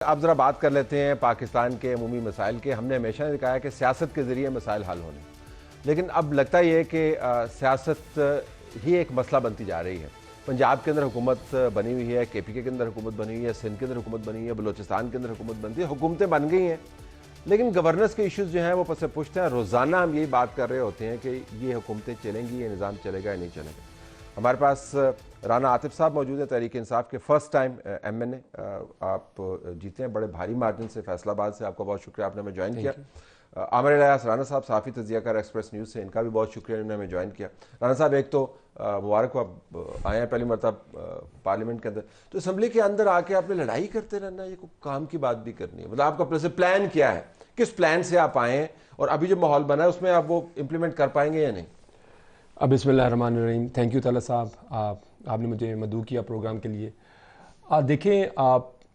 अब ज़रा बात कर लेते हैं पाकिस्तान के अमूमी मसाइल के। हमने हमेशा दिखाया कि सियासत के ज़रिए मसाइल हल होने, लेकिन अब लगता ये है कि सियासत ही एक मसला बनती जा रही है। पंजाब के अंदर हुकूमत बनी हुई है, KPK के अंदर हुकूमत बनी हुई है, सिंध के अंदर हुकूमत बनी हुई है, बलोचिस्तान के अंदर हुकूमत बनती है, हुकूमतें बन गई हैं, लेकिन गवर्नेंस के इश्यूज़ जो हैं वो पस पुश्त हैं। रोज़ाना हम यही बात कर रहे होते हैं कि ये हुकूमतें चलेंगी, ये निज़ाम चलेगा या नहीं चलेगा। हमारे पास राना आतिफ साहब मौजूद है, तहरीक इंसाफ के फर्स्ट टाइम MNA आप जीते हैं बड़े भारी मार्जिन से फैसलाबाद से। आपका बहुत शुक्रिया, आपने हमें ज्वाइन किया। आमिर इलियास राना साहब साफ़ी तजियाकार एक्सप्रेस न्यूज़ से, इनका भी बहुत शुक्रिया, इन्होंने हमें ज्वाइन किया। राना साहब, एक तो मुबारक हो, आप आए हैं पहली मरतबा पार्लियामेंट के अंदर, तो असम्बली के अंदर आके आपने लड़ाई करते रहना, ये कोई काम की बात भी करनी है? मतलब आपका प्लान क्या है, किस प्लान से आप आए हैं, और अभी जो माहौल बना है उसमें आप वो इम्प्लीमेंट कर पाएंगे या नहीं? बिस्मिल्लाहिर्रहमानिर्रहीम। थैंक यू ताला साहब, आपने मुझे मदऊ किया प्रोग्राम के लिए। देखें,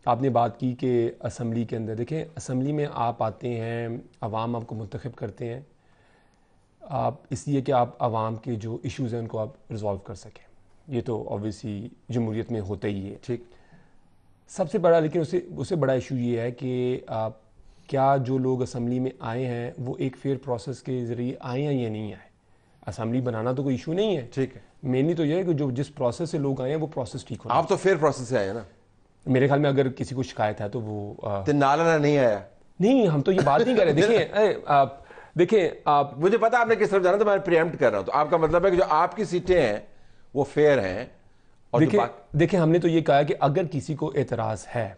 आपने बात की कि असम्बली के अंदर, देखें असम्बली में आप आते हैं, आवाम आपको मुंतखब करते हैं आप इसलिए कि आप आवाम के जो इश्यूज़ हैं उनको आप रिजॉल्व कर सकें। ये तो ऑब्वियसली जमहूरियत में होता ही है, ठीक। सबसे बड़ा, लेकिन उससे बड़ा इशू ये है कि क्या जो लोग असम्बली में आए हैं वो एक फेयर प्रोसेस के ज़रिए आए हैं या नहीं आए। असम्बली बनाना तो कोई इशू नहीं है, ठीक है। मेनली तो ये है कि जो जिस प्रोसेस से लोग आए हैं वो प्रोसेस ठीक हो। आप तो फेयर प्रोसेस से आए हैं ना? मेरे ख्याल में अगर किसी को शिकायत है तो वो नाला नहीं आया। नहीं, हम तो ये बात नहीं कर रहे। देखिए आप मुझे पता आपने किस तरफ जाना, तो मैं प्रीएम्प्ट कर रहा हूं। तो आपका मतलब है कि जो आपकी सीटें हैं वो फेयर हैं। और देखिए हमने तो ये कहा है कि अगर किसी को एतराज़ है,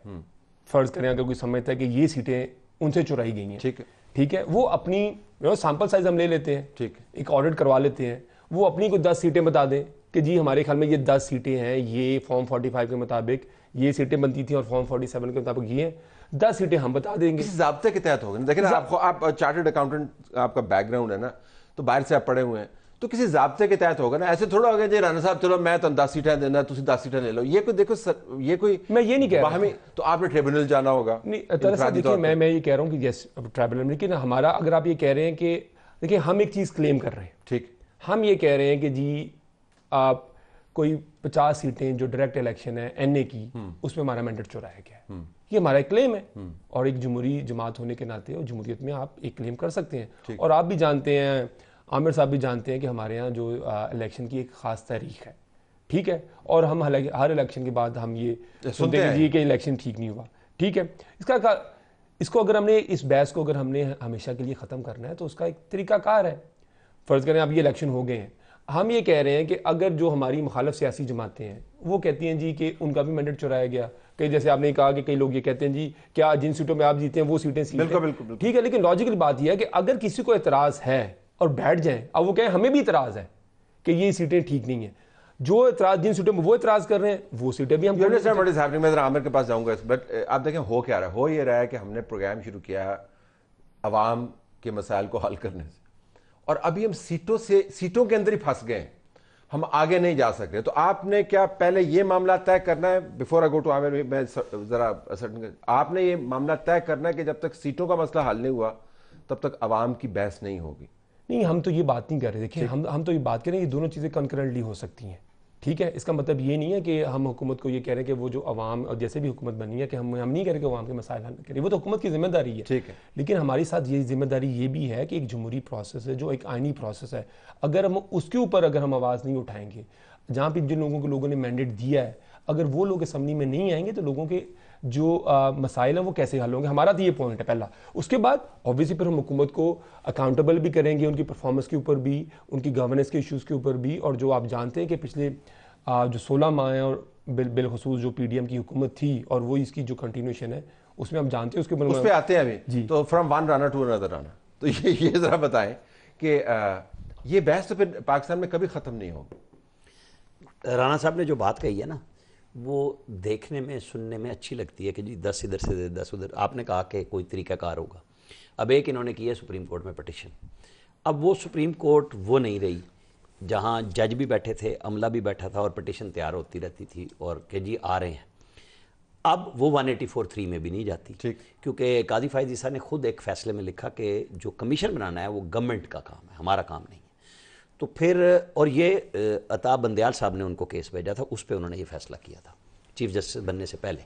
फर्ज करें अगर कोई समझता है कि ये सीटें उनसे चुराई गई हैं, ठीक है, वो अपनी सैंपल साइज हम ले लेते हैं, ठीक, एक ऑडिट करवा लेते हैं, वो अपनी को 10 सीटें बता दें कि जी हमारे ख्याल में ये 10 सीटें हैं, ये फॉर्म 45 के मुताबिक ये सीटें बनती थी और फॉर्म 47 के मुताबिक ये 10 सीटें हम बता देंगे। किसी ज़ाब्ते के तहत होगा। देखिए आप चार्टर्ड अकाउंटेंट, आपका बैकग्राउंड है ना, तो बाहर से आप पढ़े हुए हैं, तो किसी ज़ाब्ते के तहत होगा ना। ऐसे थोड़ा हो गया जी राना साहब चलो मैं तो 10 सीटें देना, तुम 10 सीटें ले लो। ये कोई देखो ये कोई, मैं ये नहीं कह रहा हूं, तो आपने ट्रिब्यूनल जाना होगा। देखिए मैं ये कह रहा हूँ कि यस ट्रिब्यूनल, लेकिन हमारा, अगर आप ये कह रहे हैं कि देखिए हम एक चीज़ क्लेम कर रहे हैं, ठीक, हम ये कह रहे हैं कि जी आप कोई 50 सीटें जो डायरेक्ट इलेक्शन है NA की, उसमें हमारा मैंडेट चुराया गया है, ये हमारा एक क्लेम है। और एक जमहूरी जमात होने के नाते और जमहूरियत में आप एक क्लेम कर सकते हैं। और आप भी जानते हैं, आमिर साहब भी जानते हैं कि हमारे यहाँ जो इलेक्शन की एक ख़ास तारीख है, ठीक है, और हम हर इलेक्शन के बाद हम ये सुनते हैं जी कि इलेक्शन ठीक नहीं हुआ, ठीक है। इसको अगर हमने, इस बहस को अगर हमने हमेशा के लिए ख़त्म करना है तो उसका एक तरीकाकार है। फ़र्ज़ करें अब ये इलेक्शन हो गए हैं, हम ये कह रहे हैं कि अगर जो हमारी मुखालिफ सियासी जमातें हैं वो कहती हैं जी कि उनका भी मैंडेट चुराया गया, कई जैसे आपने कहा कि कई लोग ये कहते हैं जी क्या जिन सीटों में आप जीते हैं वो सीटें बिल्कुल, ठीक है, लेकिन लॉजिकल बात यह है कि अगर किसी को एतराज़ है और बैठ जाए, अब वो कहें हमें भी इतराज़ है कि ये सीटें ठीक नहीं है, जो एतराज़ जिन सीटों में वो एतराज़ कर रहे हैं वो सीटें भी हम। मैं आमिर के पास जाऊंगा, बट आप देखें हो क्या रहा है। हो ये रहा है कि हमने प्रोग्राम शुरू किया अवाम के मसाइल को हल करने से, और अभी हम सीटों के अंदर ही फंस गए हैं, हम आगे नहीं जा सकते। तो आपने क्या पहले ये मामला तय करना है, before I go to Aamir, मैं जरा आपने ये मामला तय करना है कि जब तक सीटों का मसला हल नहीं हुआ तब तक अवाम की बहस नहीं होगी? नहीं, हम तो ये बात नहीं कर रहे। देखिए हम तो ये बात कर रहे हैं, ये दोनों चीज़ें कंकरेंटली हो सकती हैं, ठीक है। इसका मतलब ये नहीं है कि हम हुकूमत को ये कह रहे हैं कि वो जो अवाम, और जैसे भी हुकूमत बनी है कि हम नहीं कह रहे कि अवाम के मसाइल हल करें, वो तो हुकूमत की जिम्मेदारी है, ठीक है। लेकिन हमारे साथ ये जिम्मेदारी ये भी है कि एक जमहूरी प्रोसेस है, जो एक आइनी प्रोसेस है, अगर हम उसके ऊपर अगर हम आवाज़ नहीं उठाएंगे, जहाँ पर जिन लोगों ने मैंडेट दिया है, अगर वो लोग असम्बली में नहीं आएंगे तो लोगों के जो मसाइल हैं वो कैसे हल होंगे। हमारा तो ये पॉइंट है पहला। उसके बाद ऑब्वियसली फिर हम हुकूमत को अकाउंटेबल भी करेंगे, उनकी परफॉर्मेंस के ऊपर भी, उनकी गवर्नेंस के इश्यूज़ के ऊपर भी। और जो आप जानते हैं कि पिछले जो 16 माह हैं, और बिलखसूस जो PDM की हुकूमत थी और वो इसकी जो कंटिन्यूशन है उसमें हम जानते हैं उसके उस पे आते हैं अभी जी। तो from one Rana to another Rana, तो ये ज़रा बताएं कि ये बहस तो फिर पाकिस्तान में कभी ख़त्म नहीं होगी। राना साहब ने जो बात कही है ना, वो देखने में सुनने में अच्छी लगती है कि जी 10 इधर से 10 उधर। आपने कहा कि कोई तरीक़ाकार होगा। अब एक इन्होंने की है सुप्रीम कोर्ट में पटिशन, अब वो सुप्रीम कोर्ट वो नहीं रही जहाँ जज भी बैठे थे, अमला भी बैठा था और पटिशन तैयार होती रहती थी और कि जी आ रहे हैं। अब वो 184(3) में भी नहीं जाती, ठीक, क्योंकि काजी फ़ायज़ ईसा ने खुद एक फ़ैसले में लिखा कि जो कमीशन बनाना है वो गवर्नमेंट का काम है, हमारा काम नहीं है। तो फिर, और ये अता बंदयाल साहब ने उनको केस भेजा था, उस पर उन्होंने ये फैसला किया था चीफ जस्टिस बनने से पहले।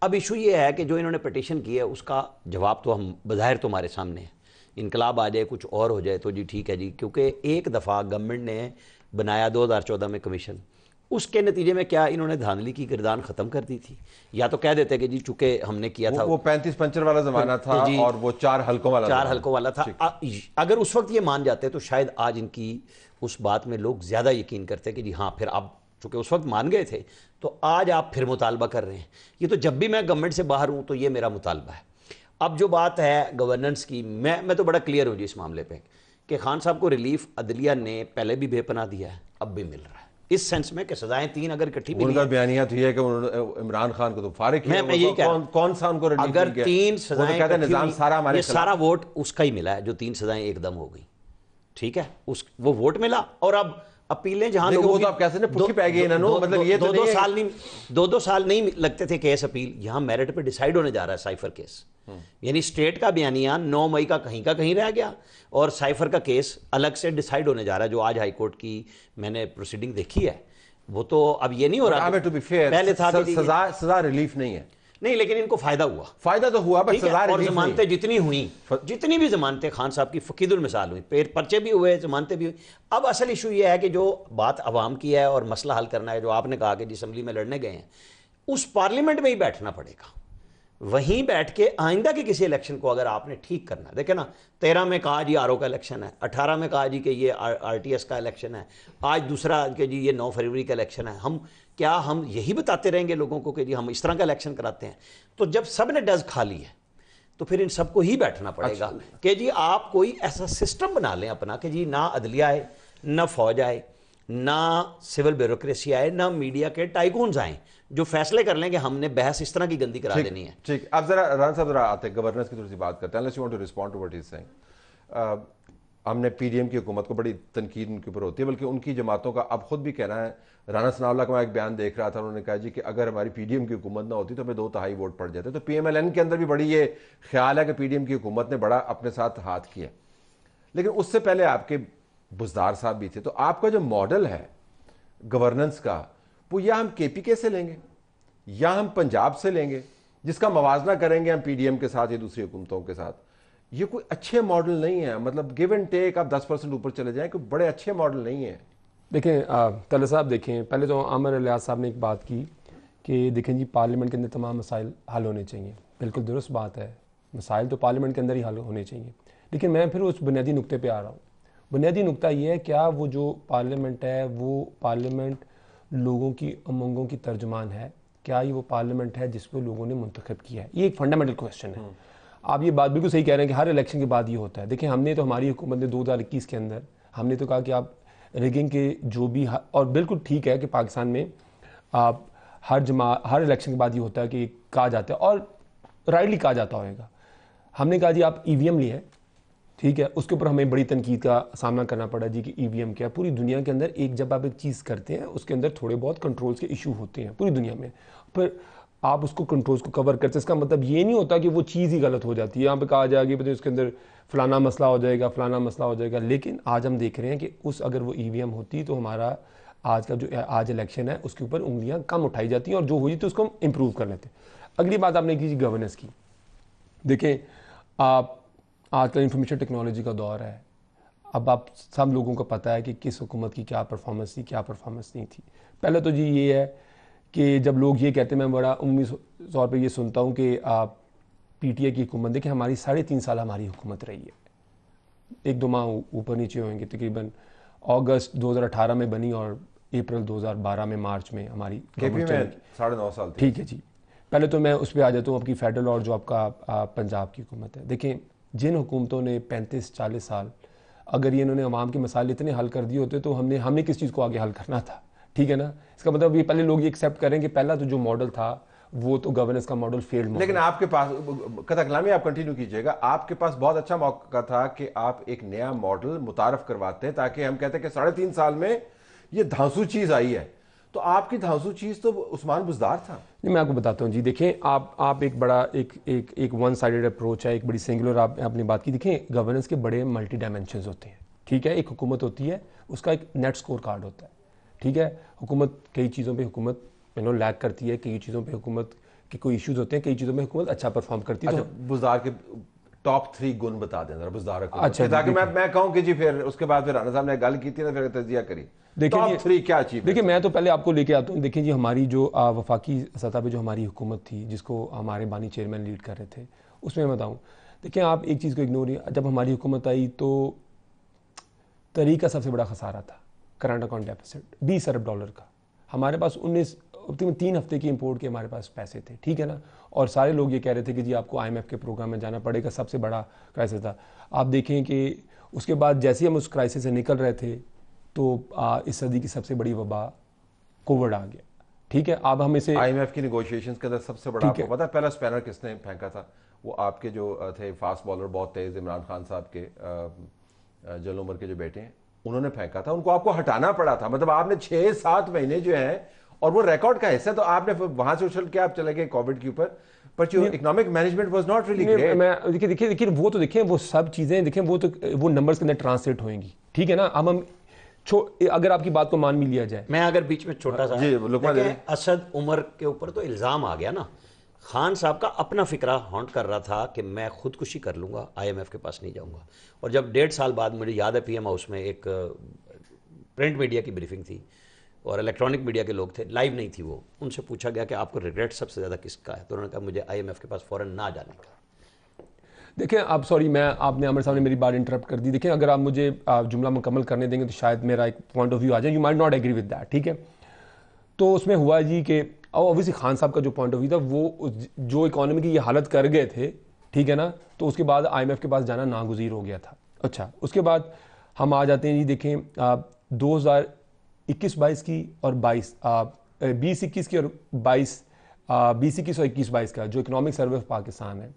अब इशू ये है कि जो इन्होंने पिटीशन की है उसका जवाब तो हम बज़ाहिर तो हमारे सामने है, इनकलाब आ जाए कुछ और हो जाए तो जी ठीक है जी, क्योंकि एक दफ़ा गवर्नमेंट ने बनाया 2014 में कमीशन, उसके नतीजे में क्या इन्होंने धांधली की किरदार ख़त्म कर दी थी, या तो कह देते कि जी चूंकि हमने किया था वो 35-55 वाला ज़माना था और वो 4 हलकों वाला था। अगर उस वक्त ये मान जाते तो शायद आज इनकी उस बात में लोग ज़्यादा यकीन करते कि जी हाँ फिर आप चूँकि उस वक्त मान गए थे तो आज आप फिर मुतालबा कर रहे हैं। ये तो जब भी मैं गवर्नमेंट से बाहर हूँ तो ये मेरा मुतालबा है। अब जो बात है गवर्नेंस की, मैं तो बड़ा क्लियर हूँ जी इस मामले पे कि खान साहब को रिलीफ अदलिया ने पहले भी बेपनाह दिया है, अब भी मिल रहा है, इस सेंस में कि सजाएं 3 अगर इकट्ठी मिली। उनका बयानिया तो ये है कि उन्होंने इमरान खान को तो फारिग किया। मैं यही कह रहा हूं, कौन सा उनको रिलीफ अगर 3 सजाएं निजाम सारा हमारे ये सारा वोट उसका ही मिला है जो 3 सजाएं एकदम हो गई, ठीक है, वो वोट मिला। और अब अपीलें जहां लोगों की तो आप कैसे ने पुट्ठी पै गई इन्होंने, मतलब ये तो 2-2 साल नहीं लगते थे केस अपील, यहां मेरिट पे डिसाइड होने जा रहा है साइफर केस। यानी स्टेट का बयानिया 9 मई का कहीं रह गया और साइफर का केस अलग से डिसाइड होने जा रहा है। जो आज हाईकोर्ट की मैंने प्रोसीडिंग देखी है वो तो अब ये नहीं हो रहा, पहले था सजा रिलीफ नहीं है, नहीं, लेकिन इनको फायदा तो हुआ बट सजा और जमानतें जितनी हुई, जितनी भी जमानतें खान साहब की फकीदुल मिसाल हुई, पर्चे भी हुए, जमानतें भी हुई। अब असल इशू ये है कि जो बात अवाम की है और मसला हल करना है, जो आपने कहा कि असेंबली में लड़ने गए हैं, उस पार्लियामेंट में ही बैठना पड़ेगा। वहीं बैठ के आइंदा के किसी इलेक्शन को अगर आपने ठीक करना है, देखे ना 13 में कहा जी आरओ का इलेक्शन है, 18 में कहा जी कि ये आरटीएस का इलेक्शन है, आज दूसरा कि जी ये 9 फरवरी का इलेक्शन है। हम यही बताते रहेंगे लोगों को कि जी हम इस तरह का इलेक्शन कराते हैं? तो जब सब ने डज खा ली है तो फिर इन सबको ही बैठना पड़ेगा कि जी आप कोई ऐसा सिस्टम बना लें अपना कि जी ना अदलिया आए, ना फौज आए, ना सिविल ब्यूरोक्रेसी आए, ना मीडिया के टाइकून्स आए जो फैसले कर लें कि हमने बहस इस तरह की गंदी करा देनी है। ठीक, अब जरा राना साहब जरा आते हैं गवर्नेंस की थोड़ी सी बात करते हैं। Unless you want to respond to what he is saying. हमने पीडीएम की हुकूमत को बड़ी तनकीद उनके ऊपर होती है, बल्कि उनकी जमातों का अब खुद भी कहना है। राना सनाउल्लाह का मैं एक बयान देख रहा था, उन्होंने कहा जी कि अगर हमारी पीडीएम की हुकूमत ना होती तो हमें 2/3 वोट पड़ जाते। तो पीएमएलएन के अंदर भी बड़ी ये ख्याल है कि पीडीएम की हुकूमत ने बड़ा अपने साथ हाथ किया, लेकिन उससे पहले आपके बुज़दार साहब भी थे। तो आपका जो मॉडल है गवर्नेंस का, वो या हम केपीके से लेंगे या हम पंजाब से लेंगे, जिसका मवाजना करेंगे हम पीडीएम के साथ या दूसरी हुकूमतों के साथ। ये कोई अच्छे मॉडल नहीं है, मतलब गिव एंड टेक आप 10% ऊपर चले जाएं, कोई बड़े अच्छे मॉडल नहीं है। देखें तले साहब, देखें पहले तो आमिर इलियास साहब ने एक बात की कि देखें जी पार्लियामेंट के अंदर तमाम मसाइल हल होने चाहिए। बिल्कुल दुरुस्त बात है, मसाइल तो पार्लियामेंट के अंदर ही हल होने चाहिए, लेकिन मैं फिर उस बुनियादी नुक्ते पे आ रहा हूँ। बुनियादी नुक्ता ये है, क्या वो जो पार्लियामेंट है वो पार्लियामेंट लोगों की उमंगों की तर्जुमान है? क्या ये वो पार्लियामेंट है जिसको लोगों ने मुंतखब किया है? ये एक फंडामेंटल क्वेश्चन है। आप ये बात बिल्कुल सही कह रहे हैं कि हर इलेक्शन के बाद ये होता है। देखिए हमने तो, हमारी हुकूमत ने 2021 के अंदर हमने तो कहा कि आप रिगिंग के जो भी, और बिल्कुल ठीक है कि पाकिस्तान में आप हर इलेक्शन के बाद ये होता है कि कहा जाता है और राइटली कहा जाता होगा। हमने कहा जी आप ईवीएम लिए, ठीक है, उसके ऊपर हमें बड़ी तनकीद का सामना करना पड़ा जी कि ईवीएम क्या है। पूरी दुनिया के अंदर जब आप एक चीज़ करते हैं उसके अंदर थोड़े बहुत कंट्रोल्स के इशू होते हैं पूरी दुनिया में, पर आप उसको कंट्रोल्स को कवर करते हैं। इसका मतलब ये नहीं होता कि वो चीज़ ही गलत हो जाती है। यहाँ पे कहा जाएगा कि उसके अंदर फलाना मसला हो जाएगा, फलाना मसला हो जाएगा, लेकिन आज हम देख रहे हैं कि अगर वो ईवीएम होती तो हमारा आज का जो आज इलेक्शन है उसके ऊपर उंगलियाँ कम उठाई जाती हैं और जो हुई तो उसको हम इम्प्रूव कर लेते। अगली बात आपने की गवर्नेंस की। देखें आप आजकल इंफॉर्मेशन टेक्नोलॉजी का दौर है। अब आप सब लोगों को पता है कि किस हुकूमत की क्या परफॉर्मेंस थी, क्या परफॉर्मेंस नहीं थी। पहले तो जी ये है कि जब लोग ये कहते हैं, मैं बड़ा उम्मीद तौर पे ये सुनता हूँ कि आप पीटीआई की हुकूमत देखिए, हमारी 3.5 साल हमारी हुकूमत रही है, 1-2 माह ऊपर नीचे होंगे। तकरीबन अगस्त 2018 में बनी और अप्रैल 2012 में मार्च में हमारी केपी में 9.5 साल। ठीक है जी, पहले तो मैं उस पर आ जाता हूँ आपकी फेडरल और जो आपका पंजाब की हुकूमत है। देखें जिन हुकूमतों ने 35-40 साल, अगर ये इन्होंने अवाम के मसाइल इतने हल कर दिए होते तो हमने किस चीज़ को आगे हल करना था, ठीक है ना। इसका मतलब ये पहले लोग ये एक्सेप्ट करें कि पहला तो जो मॉडल था वो तो गवर्नेंस का मॉडल फेल्ड मॉडल। लेकिन आपके पास कथा कलामी आप कंटिन्यू कीजिएगा, आपके पास बहुत अच्छा मौका था कि आप एक नया मॉडल मुतारफ करवाते हैं, ताकि हम कहते हैं कि 3.5 साल में ये धांसू चीज़ आई है। तो आपकी धांसू चीज़ तो उस्मान बुज़दार था। नहीं, मैं आपको बताता हूँ जी। देखें आप एक बड़ा एक वन साइडेड अप्रोच है, एक बड़ी सिंगुलर आप अपनी बात की। देखें गवर्नेंस के बड़े मल्टी डायमेंशंस होते हैं, ठीक है। एक हुकूमत होती है, उसका एक नेट स्कोर कार्ड होता है, ठीक है। हुकूमत कई चीज़ों पे हुकूमत लैग करती है, कई चीज़ों पे हुकूमत कि कोई इश्यूज होते हैं, कई चीज़ों में हुकूमत अच्छा परफॉर्म करती है। अच्छा, बुज़दार के टॉप 3 गुण बता दें जरा बुज़दार हुकूमत अच्छा, के, ताकि मैं कहूं कि जी फिर उसके बाद फिर राना साहब ने गल की थी ना, फिर तजिया करी। देखिए टॉप 3 क्या अचीव? देखिए मैं तो पहले आपको लेके आता हूँ। देखिए जी हमारी जो वफाकी सतह पे जो हमारी हुकूमत थी, जिसको हमारे बानी चेयरमैन लीड कर रहे थे, उसमें मैं बताऊँ, देखिए आप एक चीज़ को इग्नोर, जब हमारी हुकूमत आई तो तहरीक का सबसे बड़ा खसारा था करंट अकाउंट डेफिसिट $20 अरब का। हमारे पास 3 हफ्ते की इंपोर्ट के हमारे पास पैसे थे, ठीक है ना। और सारे लोग ये कह रहे थे कि जी आपको IMF के प्रोग्राम में जाना पड़ेगा, सबसे बड़ा क्राइसिस था। आप देखें कि उसके बाद जैसे ही हम उस क्राइसिस से निकल रहे थे तो इस सदी की सबसे बड़ी वबा कोविड आ गया, ठीक है। अब हम इसे IMF की नेगोशिएशंस के अंदर सबसे बड़ा आपको पता है पहला स्पैनर किसने फेंका था? वो आपके जो थे फास्ट बॉलर बहुत तेज, इमरान खान साहब के जल उमर के जो बेटे हैं, उन्होंने फेंका था। उनको आपको हटाना पड़ा था। मतलब आपने 6-7 महीने जो है, और वो रिकॉर्ड का हिस्सा, तो आपने वहां से उछल के आप चले गए कोविड के ऊपर, पर जो economic management was not really great. मैं देखिए वो तो देखें, वो सब चीज़ें देखें, वो नंबर्स के अंदर ट्रांसलेट होंगी, ठीक है ना। अब हम अगर आपकी बात को मान भी लिया जाए, मैं अगर बीच में छोटा सा, असद उमर के ऊपर तो इल्ज़ाम आ गया ना। खान साहब का अपना फिक्रा हॉन्ट कर रहा था कि मैं खुदकुशी कर लूँगा, IMF के पास नहीं जाऊँगा। और जब 1.5 साल बाद मुझे याद है PM हाउस में एक प्रिंट मीडिया की ब्रीफिंग थी और इलेक्ट्रॉनिक मीडिया के लोग थे, लाइव नहीं थी वो, उनसे पूछा गया कि आपको रिग्रेट सबसे ज़्यादा किसका है, तो उन्होंने कहा मुझे IMF के पास फ़ौरन ना जाने का। देखिए आप सॉरी, आपने आमिर साहब ने मेरी बात इंटरप्ट कर दी। देखिए अगर आप मुझे जुमला मुकम्मल करने देंगे तो शायद मेरा एक पॉइंट ऑफ व्यू आ जाए। You might not agree with that, ठीक है। तो उसमें हुआ जी कि ऑब्वियसली खान साहब का जो पॉइंट ऑफ व्यू था, वो जो इकोनॉमी की ये हालत कर गए थे, ठीक है ना, तो उसके बाद IMF के पास जाना नागुज़ीर हो गया था। अच्छा, उसके बाद हम आ जाते हैं जी, देखें 2021-22 की और 20-21 की और 20-21 और 21-22 का जो इकोनॉमिक सर्वे ऑफ पाकिस्तान है,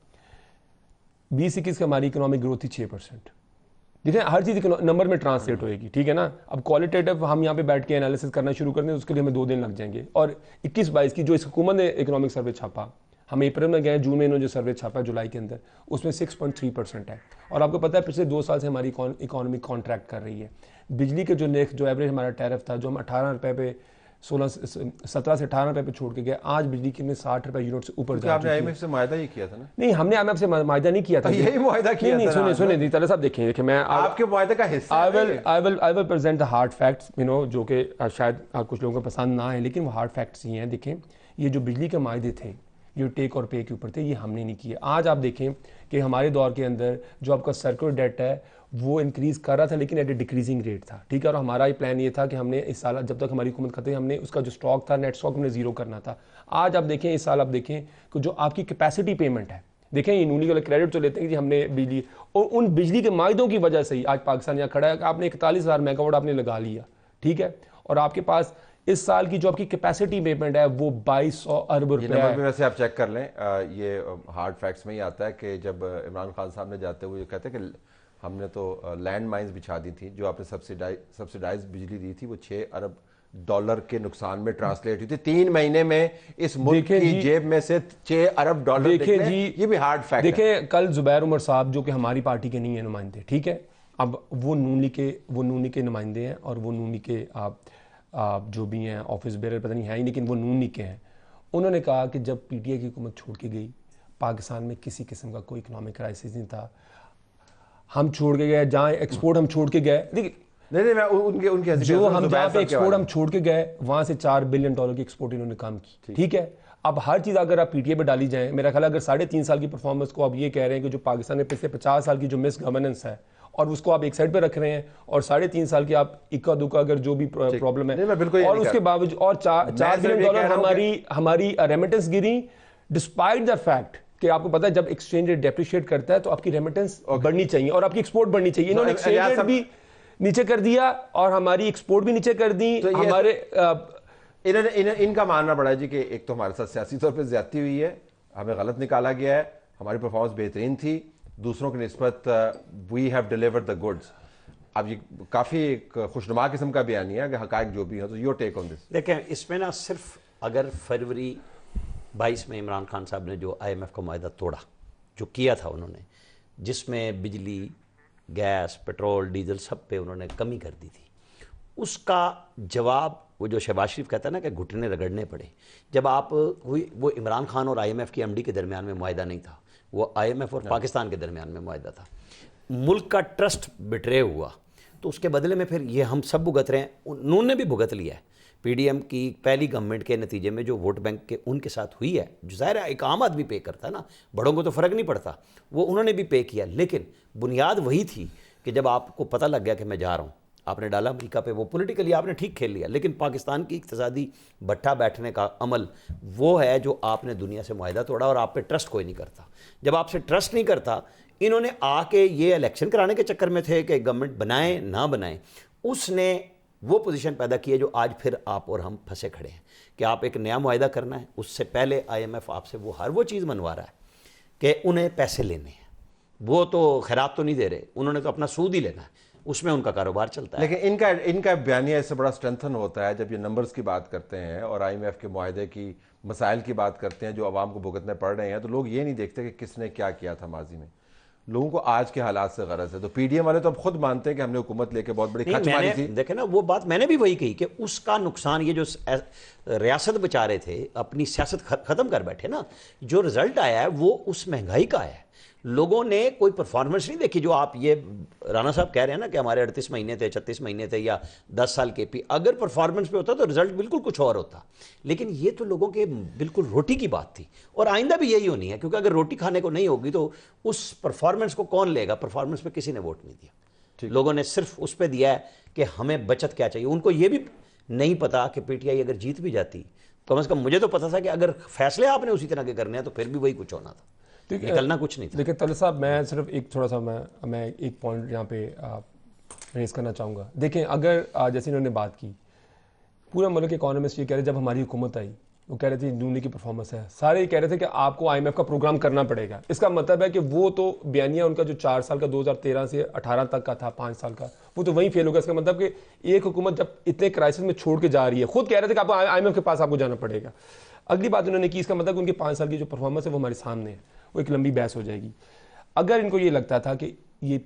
20-21 की हमारी इकोनॉमिक ग्रोथ थी 6%। देखिए हर चीज़ नंबर में ट्रांसलेट होएगी, ठीक है ना। अब क्वालिटेटिव हम यहाँ पे बैठ के एनालिसिस करना शुरू कर दें, उसके लिए हमें 2 दिन लग जाएंगे। और 21-22 की जो इस हुकूमत ने इकोनॉमिक सर्वे छापा, हम अप्रैल में गए, जून में इन्होंने जो सर्वे छापा जुलाई के अंदर, उसमें 6.3% है। और आपको पता है पिछले 2 साल से हमारी इकोनॉमी कॉन्ट्रैक्ट कर रही है। बिजली के जो एवरेज हमारा टैरिफ था, जो हम 18 रुपये पे 17 से 18 रुपये पे छोड़ के गए, आज बिजली की 60 रुपये यूनिट से ऊपर जा चुकी है। IMF से मायदा ही किया था ना? नहीं, हमने IMF से मायदा नहीं किया था। यही मायदा किया था। नहीं, सुनिए ताला साहब, देखिए मैं आपके मायदे का हिस्सा I will present the hard facts, जो कि शायद कुछ लोगों को पसंद ना है, लेकिन वो हार्ड फैक्ट्स ही हैं। देखें ये जो बिजली के मायदे थे, ये टेक और पे के ऊपर थे, ये हमने नहीं किए। आज आप देखें कि हमारे दौर के अंदर जो आपका सर्कुलर डेट है वो इंक्रीज़ कर रहा था, लेकिन एट ए डिक्रीजिंग रेट था, ठीक है। और हमारा ये प्लान ये था कि हमने इस साल, जब तक हमारी हुकूमत खत्म, हमने उसका जो स्टॉक था, नेट स्टॉक, हमने ज़ीरो करना था। आज आप देखें, इस साल आप देखें कि जो आपकी कैपेसिटी पेमेंट है, देखें ये नूनी वाले क्रेडिट तो लेते हैं कि हमने बिजली, और उन बिजली के मायदों की वजह से ही आज पाकिस्तान यहाँ खड़ा है कि आपने 41,000 मेगावाट आपने लगा लिया, ठीक है। और आपके पास इस साल की जो आपकी कैपेसिटी पेमेंट है वो 2200 अरब रुपए है। वैसे आप चेक कर लें, ये हार्ड फैक्ट्स में ही आता है कि जब इमरान खान साहब ने जाते हुए कहते हैं कि हमने तो लैंड माइंस बिछा दी थी, जो आपने सब्सिडाइज बिजली दी थी, वो $6 अरब के नुकसान में ट्रांसलेट हुई थी 3 महीने में। इस मुल्क की जेब में से $6 अरब देखिए जी, ये भी हार्ड फैक्ट है। देखिए कल जुबैर उमर साहब, जो कि हमारी पार्टी के नहीं है नुमाइंदे, ठीक है, अब वो नूनी के नुमाइंदे हैं, और वो नूनी के आप जो भी हैं ऑफिस बेरर पता नहीं है ही, लेकिन वो नूनी के हैं। उन्होंने कहा कि जब PTI की हुकूमत छोड़ के गई, पाकिस्तान में किसी किस्म का कोई इकोनॉमिक क्राइसिस नहीं था। हम छोड़ के गए, जहाँ एक्सपोर्ट हम छोड़ के गए, देखिए नहीं मैं उनके जो हम जहाँ पे एक्सपोर्ट हम छोड़ के गए, वहाँ से $4 बिलियन की एक्सपोर्ट इन्होंने काम की, ठीक है। अब हर चीज़ अगर आप PTI पे डाली जाए, मेरा ख्याल अगर 3.5 साल की परफॉर्मेंस को आप ये कह रहे हैं कि जो पाकिस्तान में पिछले 50 साल की जो मिस गवर्नेंस है, और उसको आप एक साइड पे रख रहे हैं, और 3.5 साल की आप इक्का दुक्का अगर जो भी प्रॉब्लम है, और उसके बावजूद और $4 बिलियन हमारी remittance Giri, despite the fact कि आपको पता है जब एक्सचेंज रेट डेप्रिशिएट करता है तो आपकी रेमिटेंस बढ़नी चाहिए और आपकी एक्सपोर्ट बढ़नी चाहिए। इन्होंने एक्सचेंज रेट भी नीचे कर दिया और हमारी एक्सपोर्ट भी नीचे कर दी। तो हमारे इनका मानना पड़ा है जी कि एक तो हमारे साथ सियासी तौर पे ज्यादती हुई है, हमें गलत निकाला गया है, हमारी परफॉर्मेंस बेहतरीन थी, दूसरों की निस्बत we have delivered the goods. अब ये काफ़ी एक खुशनुमा किस्म का बयान है कि हकायक जो भी है, तो योर टेक ऑन दिस। देखें, इसमें ना सिर्फ अगर फरवरी 22 में इमरान खान साहब ने जो IMF का मुआहदा तोड़ा, जो किया था उन्होंने, जिसमें बिजली, गैस, पेट्रोल, डीजल सब पे उन्होंने कमी कर दी थी, उसका जवाब वो जो शहबाज शरीफ कहता है ना कि घुटने रगड़ने पड़े, जब आप कोई वो इमरान खान और IMF की MD के दरमियान में मुआहिदा नहीं था, वो IMF और पाकिस्तान के दरमियान में मुआहिदा था। मुल्क का ट्रस्ट बिट्रे हुआ तो उसके बदले में फिर ये हम सब भुगत रहे हैं, उन्होंने भी भुगत लिया है। PDM की पहली गवर्नमेंट के नतीजे में जो वोट बैंक के उनके साथ हुई है, जो ज़ाहिर है एक आम आदमी पे करता है ना, बड़ों को तो फ़र्क नहीं पड़ता, वो उन्होंने भी पे किया। लेकिन बुनियाद वही थी कि जब आपको पता लग गया कि मैं जा रहा हूँ, आपने डाला अमेरिका पे, वो पॉलिटिकली आपने ठीक खेल लिया, लेकिन पाकिस्तान की इक़्तिसादी भट्ठा बैठने का अमल वो है जो आपने दुनिया से मुआहिदा तोड़ा और आप पे ट्रस्ट कोई नहीं करता। जब आपसे ट्रस्ट नहीं करता, इन्होंने आके ये इलेक्शन कराने के चक्कर में थे कि गवर्नमेंट बनाएं ना बनाएं, उसने वो पोजीशन पैदा की है जो आज फिर आप और हम फंसे खड़े हैं कि आप एक नया मुआहिदा करना है, उससे पहले IMF आपसे वो हर वो चीज़ मनवा रहा है कि उन्हें पैसे लेने हैं। वो तो खैरात तो नहीं दे रहे, उन्होंने तो अपना सूद ही लेना है, उसमें उनका कारोबार चलता है। लेकिन इनका बयानिया इससे बड़ा स्ट्रेंथन होता है जब ये नंबर्स की बात करते हैं और IMF के मुआहिदे की मसाइल की बात करते हैं जो आवाम को भुगतने पड़ रहे हैं, तो लोग ये नहीं देखते कि किसने क्या किया था माजी में, लोगों को आज के हालात से गरज है। तो PDM वाले तो अब खुद मानते हैं कि हमने हुकूमत लेके बहुत बड़ी खर्च मारी थी। देखे ना, वो बात मैंने भी वही कही कि उसका नुकसान ये जो रियासत बचा रहे थे, अपनी सियासत ख़त्म कर बैठे ना, जो रिजल्ट आया है वो उस महंगाई का है। लोगों ने कोई परफॉर्मेंस नहीं देखी। जो आप ये राना साहब कह रहे हैं ना कि हमारे 38 महीने थे, 36 महीने थे या 10 साल KP, अगर परफॉर्मेंस पे होता तो रिजल्ट बिल्कुल कुछ और होता। लेकिन ये तो लोगों के बिल्कुल रोटी की बात थी और आइंदा भी यही होनी है, क्योंकि अगर रोटी खाने को नहीं होगी तो उस परफॉर्मेंस को कौन लेगा। परफॉर्मेंस पे किसी ने वोट नहीं दिया, लोगों ने सिर्फ उस पर दिया है कि हमें बचत क्या चाहिए। उनको ये भी नहीं पता कि PTI अगर जीत भी जाती, कम से कम मुझे तो पता था कि अगर फैसले आपने उसी तरह के करने हैं तो फिर भी वही कुछ होना था, निकलना कुछ नहीं था। देखिए तलत साहब, मैं सिर्फ एक थोड़ा सा मैं एक पॉइंट यहाँ पे रेज करना चाहूँगा। देखें, अगर जैसे इन्होंने बात की, पूरा मुल्क के इकोनॉमिस्ट ये कह रहे जब हमारी हुकूमत आई वो कह रहे थे नूनी की परफॉर्मेंस है, सारे ये कह रहे थे कि आपको IMF का प्रोग्राम करना पड़ेगा। इसका मतलब है कि वो तो बयानिया उनका जो 4 साल का 2013 से 18 तक का था, 5 साल का, वो तो वहीं फेल हो गया। इसका मतलब कि एक हुकूमत जब इतने क्राइसिस में छोड़ के जा रही है, खुद कह रहे थे कि आपको IMF के पास आपको जाना पड़ेगा। अगली बात उन्होंने की, इसका मतलब कि उनके 5 साल की जो परफॉर्मेंस है वो हमारे सामने है, वो एक लंबी बहस हो जाएगी। अगर इनको ये लगता था कि ये